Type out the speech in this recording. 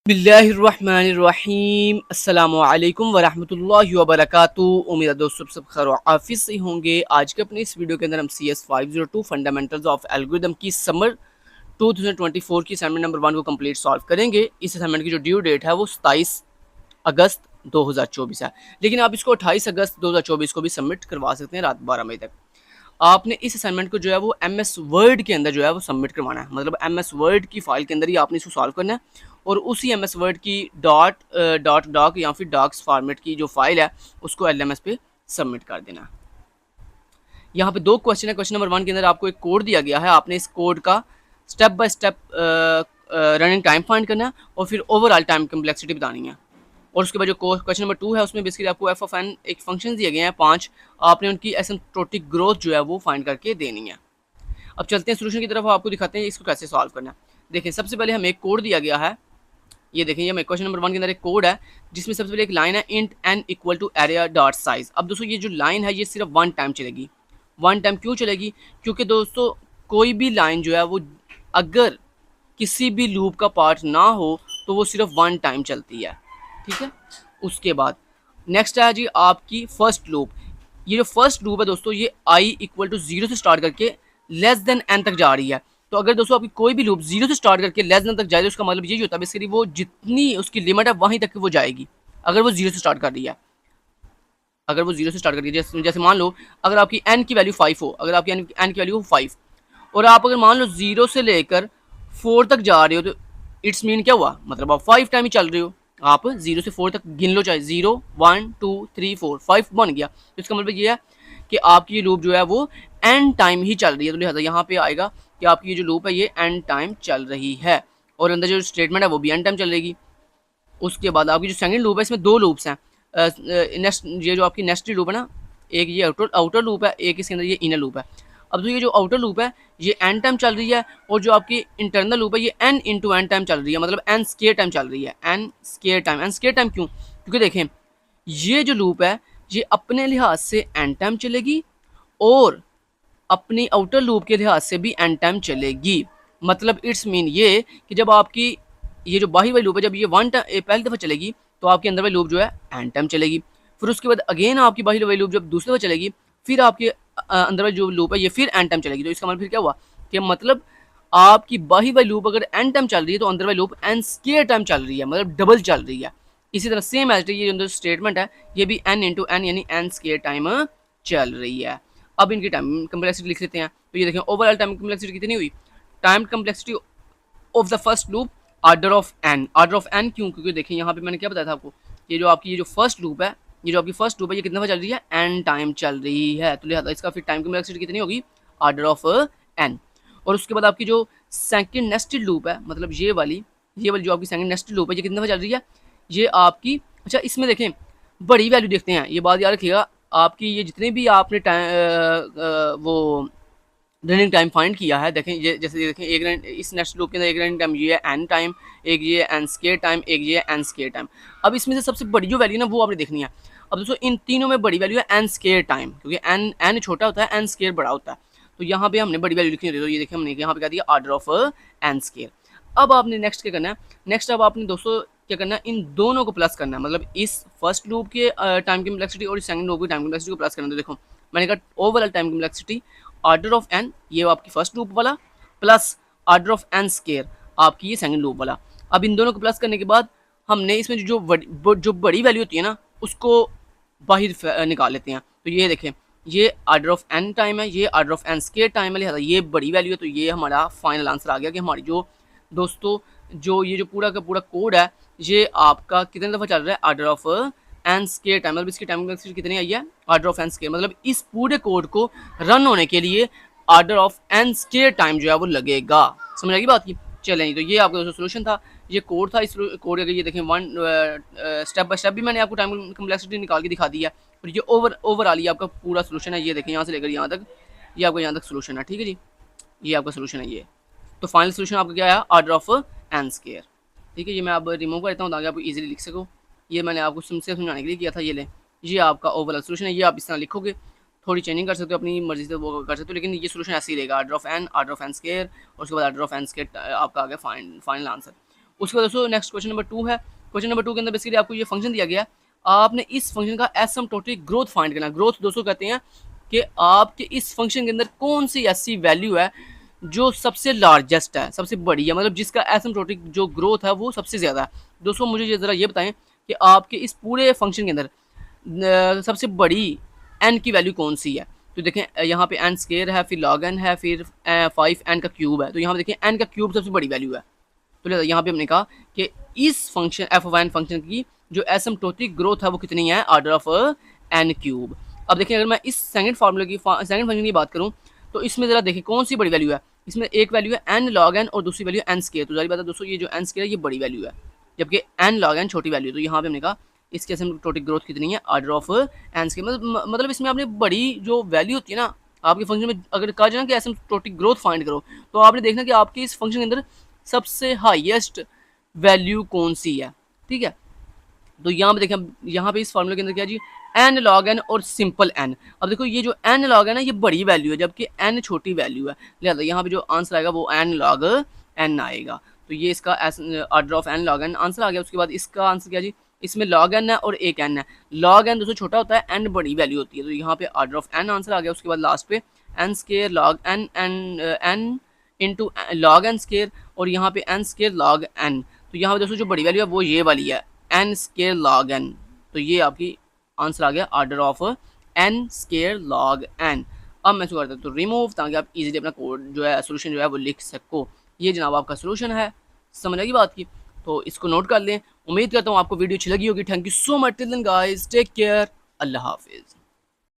बिस्मिल्लाहिर्रहमानिर्रहीम अस्सलामुअलैकुम वरहमतुल्लाहि वबरकातुहू। उम्मीद है दोस्तों सब खैर आफिस से होंगे। आज के अपने इस वीडियो के अंदर हम CS502 फंडामेंटल्स ऑफ एल्गोरिदम की समर 2024 की असाइनमेंट नंबर 1 को कंप्लीट सॉल्व करेंगे। इस असाइनमेंट की जो ड्यू डेट है वो 27 अगस्त 2024 है, लेकिन आप इसको 28 अगस्त 2024 को भी सबमिट करवा सकते हैं रात 12 बजे तक। आपने इस असाइनमेंट को जो है वो MS वर्ड के अंदर जो है वो सबमिट करवाना है, मतलब MS वर्ड की फाइल के अंदर ही आपने इसको सॉल्व करना है और उसी MS वर्ड की डॉक या फिर डॉक्स फॉर्मेट की जो फाइल है उसको LMS पे सबमिट कर देना है। यहाँ पे दो क्वेश्चन है। क्वेश्चन नंबर 1 के अंदर आपको एक कोड दिया गया है, आपने इस कोड का step by step running time find करना है और फिर ओवरऑल टाइम कम्प्लेक्सिटी बतानी है। और उसके बाद जो क्वेश्चन नंबर 2 है उसमें बेसिकली आपको f ऑफ n एक फंक्शन दिए गए हैं 5, आपने उनकी एसिम्प्टोटिक ग्रोथ जो है वो फाइंड करके देनी है। अब चलते हैं सोल्यूशन की तरफ, आपको दिखाते हैं इसको कैसे सॉल्व करना है। देखें सबसे पहले हमें एक कोड दिया गया है, ये देखें, ये हमें क्वेश्चन नंबर 1 के अंदर एक कोड है जिसमें सबसे पहले एक लाइन है int n equal to area dot size. अब दोस्तों ये जो लाइन है ये सिर्फ 1 टाइम चलेगी। 1 टाइम क्यों चलेगी? क्योंकि दोस्तों कोई भी लाइन जो है वो अगर किसी भी लूप का पार्ट ना हो तो वो सिर्फ 1 टाइम चलती है, ठीक है। उसके बाद नेक्स्ट है जी आपकी फर्स्ट लूप। ये जो फर्स्ट लूप है दोस्तों ये i इक्वल टू 0 से स्टार्ट करके लेस देन n तक जा रही है। तो अगर दोस्तों आपकी कोई भी लूप 0 से स्टार्ट करके लेस देन तक जाए तो उसका मतलब यही होता है बेसिकली वो जितनी उसकी लिमिट है वहीं तक वो जाएगी। अगर वो 0 से स्टार्ट कर रही है, अगर वो 0 से स्टार्ट कर रही है, जैसे मान लो अगर आपकी n की वैल्यू 5 हो, अगर आपकी n की वैल्यू हो 5 और आप अगर मान लो 0 से लेकर 4 तक जा रहे हो तो इट्स मीन क्या हुआ, मतलब आप 5 टाइम ही चल रहे हो। आप 0 से 4 तक गिन लो, चाहे 0 1 2 3 4 5 बन गया, तो इसका मतलब ये है कि आपकी ये लूप जो है वो n टाइम ही चल रही है। तो लिहाजा यहाँ पे आएगा कि आपकी ये जो लूप है ये n टाइम चल रही है और अंदर जो स्टेटमेंट है वो भी n टाइम चल रहेगी। उसके बाद आपकी जो सेकंड लूप है इसमें दो लूप्स हैं। नेक्स्ट ये जो आपकी नेक्स्ट लूप है ना, एक ये आउटर लूप है, एक इसके अंदर ये इनर लूप है। अब तो ये जो आउटर लूप है ये n टाइम चल रही है और जो आपकी इंटरनल लूप है ये n इंटू n टाइम चल रही है, मतलब n स्क्वायर टाइम चल रही है। n स्क्वायर टाइम क्यों? क्योंकि देखें ये जो लूप है ये अपने लिहाज से n टाइम चलेगी और अपनी आउटर लूप के लिहाज से भी n टाइम चलेगी। मतलब इट्स मीन ये कि जब आपकी ये जो बाहरी वाली लूप है जब ये पहली दफ़ा चलेगी तो आपके अंदर वाली लूप जो है n टाइम चलेगी। फिर उसके बाद अगेन आपकी बाहरी वाली लूप जब दूसरी दफ़ा चलेगी फिर आपके अंदर वाली जो लूप है ये फिर n टाइम चलेगी। तो इसका मतलब फिर क्या हुआ कि मतलब आपकी बाहरी वाली लूप अगर n टाइम चल रही है तो अंदर वाली लूप n स्क्वायर टाइम चल रही है, मतलब डबल चल रही है। इसी तरह सेम एज ये अंदर स्टेटमेंट है ये भी n इंटू n यानी n स्क्वायर टाइम चल रही है। अब इनकी टाइम कम्प्लेक्सिटी लिख लेते हैं। तो ये देखें ओवरऑल टाइम कम्प्लेक्सिटी कितनी हुई? Time complexity of the first loop order of n। Order of n क्यों? क्योंकि देखें यहाँ पे मैंने क्या बताया था आपको, ये जो आपकी ये जो फर्स्ट लूप है ये कितना चल रही है? n टाइम चल रही है। तो लिहाजा इसका फिर टाइम कम्प्लेक्सिटी कितनी होगी? Order of n। और उसके बाद आपकी जो सेकंड नेस्टेड लूप है, मतलब ये वाली जो आपकी सेकंड नेस्टेड लूप है ये कितनी दफ़ा चल रही है? ये आपकी, अच्छा इसमें देखें बड़ी वैल्यू देखते हैं, ये बात याद रखिएगा। आपकी ये जितने भी आपने वो रनिंग टाइम फाइंड किया है, देखें ये जैसे देखें एक इस नेक्स्ट लूप के अंदर एक रनिंग टाइम ये है n टाइम, एक ये n स्क्वायर टाइम, एक ये n स्क्वायर टाइम। अब इसमें से सबसे बड़ी जो वैल्यू ना वो आपने देखनी है। अब दोस्तों इन तीनों में बड़ी वैल्यू है n स्क्वायर टाइम, क्योंकि n छोटा होता है n स्क्वायर बड़ा होता है। तो यहाँ पे हमने बड़ी वैल्यू लिखनी होती है। तो ये देखें हमने यहाँ पे क्या दिया? Order of n square. अब आपने नेक्स्ट क्या करना है? नेक्स्ट अब आपने दोस्तों क्या करना है? इन दोनों को प्लस करना है, मतलब इस फर्स्ट लूप के टाइम कम्प्लेक्सिटी और इस सेकंड लूप की टाइम कम्प्लेक्सिटी को प्लस करना है। तो देखो मैंने कहा overall time complexity order of n ये आपकी फर्स्ट लूप वाला plus order of n square आपकी ये सेकंड लूप वाला। अब इन दोनों को प्लस करने के बाद हमने इसमें जो बड़ी वैल्यू होती है ना उसको बाहर निकाल लेते हैं। तो ये देखें ये ऑर्डर ऑफ n टाइम है, ये order of n square time है, लिहाजा ये बड़ी वैल्यू है। तो ये हमारा फाइनल आंसर आ गया कि हमारी जो दोस्तों जो ये जो पूरा का पूरा कोड है ये आपका कितने दफ़ा चल रहा है? Order of n square time, मतलब इसकी टाइम कम्प्लेक्सिटी कितनी आई है? Order of n square. मतलब इस पूरे कोड को रन होने के लिए order of n square time जो है वो लगेगा। समझ आएगी बात की? चलें तो ये आपका दोस्तों सोल्यूशन था, ये कोड था। इस कोड का ये देखें स्टेप बाय स्टेप भी मैंने आपको टाइम कम्प्लेक्सिटी निकाल के दिखा दी है और ये ओवरऑल ये आपका पूरा सोल्यूशन है। ये देखें यहाँ से लेकर यहाँ तक ये आपका यहाँ तक सोल्यूशन है, ठीक है जी, ये आपका सोल्यूशन है ये। तो फाइनल सोल्यूशन आपका क्या है? ऑर्डर ऑफ n स्क्वायर, ठीक है। ये मैं अब रिमूव कर देता हूँ ताकि आप इजीली लिख सको। ये मैंने आपको समझाने के लिए किया था। ये ले ये आपका ओवरऑल सोल्यूशन है, ये आप इस तरह लिखोगे। थोड़ी चेंजिंग कर सकते हो अपनी मर्जी से, वो कर सकते हो, लेकिन ये सोल्यूशन ऐसे ही रहेगा ऑर्डर ऑफ n स्क्वायर और उसके बाद ऑर्डर ऑफ n स्क्वायर आपका आ गया फाइनल आंसर। उसके बाद दोस्तों नेक्स्ट क्वेश्चन नंबर 2 है। क्वेश्चन नंबर 2 के अंदर बेसिकली आपको ये फंक्शन दिया गया है, आपने इस फंक्शन का एसिम्प्टोटिक ग्रोथ फाइंड करना है। ग्रोथ दोस्तों कहते हैं कि आपके इस फंक्शन के अंदर कौन सी ऐसी वैल्यू है जो सबसे लार्जेस्ट है, सबसे बड़ी है, मतलब जिसका एसिम्प्टोटिक जो ग्रोथ है वो सबसे ज़्यादा है। दोस्तों मुझे ये ज़रा ये बताएं कि आपके इस पूरे फंक्शन के अंदर सबसे बड़ी एन की वैल्यू कौन सी है। तो देखें यहाँ पे एन स्केयर है, फिर लॉग एन है, फिर 5 एन का क्यूब है। तो यहाँ पे देखें एन का क्यूब सबसे बड़ी वैल्यू है। तो यहाँ पे हमने कहा कि इस function F of N function की जो एसिम्प्टोटिक ग्रोथ है वो कितनी है, ऑर्डर ऑफ एन क्यूब। अब देखिए अगर मैं इस सेकंड फार्मूले की सेकंड फंक्शन की बात करूँ तो इसमें ज़रा देखिए कौन सी बड़ी वैल्यू है। इसमें एक वैल्यू है एन लॉग एन और दूसरी वैल्यू एन स्केयर। तो जारी बात है दोस्तों ये जो एन स्केयर है ये बड़ी वैल्यू है, जबकि एन लॉग एन छोटी वैल्यू। तो यहाँ पे हमने कहा इसकी एसिम्प्टोटिक ग्रोथ कितनी है, ऑर्डर ऑफ एन स्केयर। मतलब इसमें आपने बड़ी जो वैल्यू होती है ना आपके फंक्शन में, अगर कहा जाए ना कि एसिम्प्टोटिक ग्रोथ फाइंड करो तो आपने देखना कि आपके इस फंक्शन के अंदर सबसे हाईएस्ट वैल्यू कौन सी है। ठीक है, तो यहाँ पे देखें, यहाँ पे इस फार्मूले के अंदर क्या जी, एन लॉग एन और सिंपल एन। अब देखो ये जो एन लॉग एन है ये बड़ी वैल्यू है, जबकि एन छोटी वैल्यू है, लिहाजा यहाँ पे जो आंसर आएगा वो एन लॉग एन आएगा। तो ये इसका order of n log n answer आ गया। उसके बाद इसका आंसर क्या जी, इसमें लॉग एन है और एक एन है। लॉग एन दोस्तों छोटा होता है, एन बड़ी वैल्यू होती है, तो यहाँ पे ऑर्डर ऑफ एन आंसर आ गया। उसके बाद लास्ट पे N square log N N into log N square, और यहाँ पे एन स्केयर लॉग एन। तो यहाँ पे दोस्तों जो बड़ी वैल्यू है वो ये वाली है, एन स्केयर लॉग एन। तो ये आपकी आंसर आ गया order of N square log N. अब मैं इसको करता हूँ तो रिमूव, ताकि आप इजीली अपना कोड जो है सोल्यूशन जो है वो लिख सको। ये जनाब आपका सोल्यूशन है, समझ लगी बात की, तो इसको नोट कर लें। उम्मीद करता हूँ आपको वीडियो अच्छी लगी होगी। Thank you so much, till then guys, take care, अल्लाह हाफिज़।